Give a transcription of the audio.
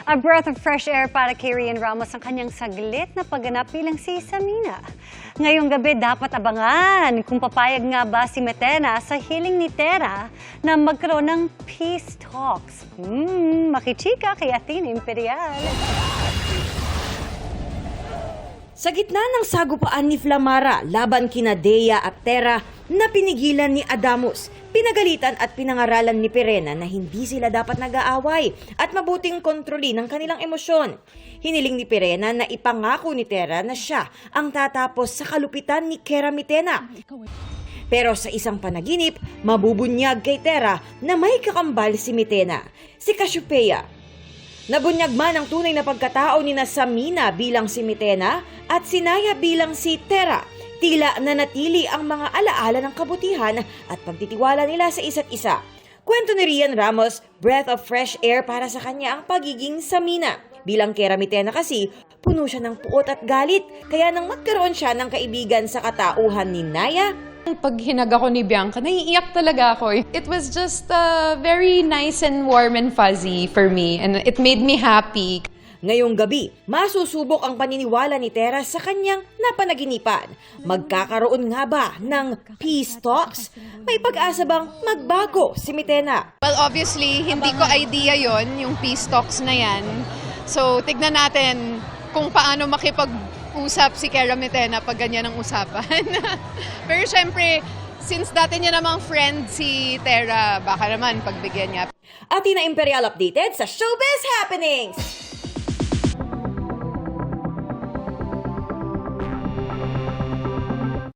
A breath of fresh air para kay Rian Ramos ang kanyang saglit na pagganap bilang si Samina. Ngayong gabi dapat abangan kung papayag nga ba si Metena sa hiling ni Tera na magkaroon ng peace talks. Makichika kay Athena Imperial. Sa gitna ng sagupaan ni Flamara laban kina Dea at Tera na pinigilan ni Adamus, pinagalitan at pinangaralan ni Perena na hindi sila dapat nag-aaway at mabuting kontrolin ang kanilang emosyon. Hiniling ni Perena na ipangako ni Tera na siya ang tatapos sa kalupitan ni Kera Mitena. Pero sa isang panaginip, mabubunyag kay Tera na may kakambal si Mitena, si Cassiopeia. Nabunyag man ang tunay na pagkatao ni Samina bilang si Mitena at si Naya bilang si Tera. Tila nanatili ang mga alaala ng kabutihan at pagtitiwala nila sa isa't isa. Kwento ni Rian Ramos, breath of fresh air para sa kanya ang pagiging Samina. Bilang Kera Mitena kasi, puno siya ng puot at galit. Kaya nang magkaroon siya ng kaibigan sa katauhan ni Naya, pag hinag ako ni Bianca, naiiyak talaga ako. It was just very nice and warm and fuzzy for me and it made me happy. ngayong gabi, masusubok ang paniniwala ni Tera sa kanyang napanaginipan. Magkakaroon nga ba ng peace talks? May pag-asa bang magbago si Mitena? Well, obviously, hindi ko idea yon yung peace talks na yan. So, tignan natin kung paano makipag-usap si Kera Mitena pag ganyan ang usapan. Pero syempre, since dati niya namang friend si Tera, baka naman pagbigyan niya. Athena Imperial updated sa Showbiz Happenings!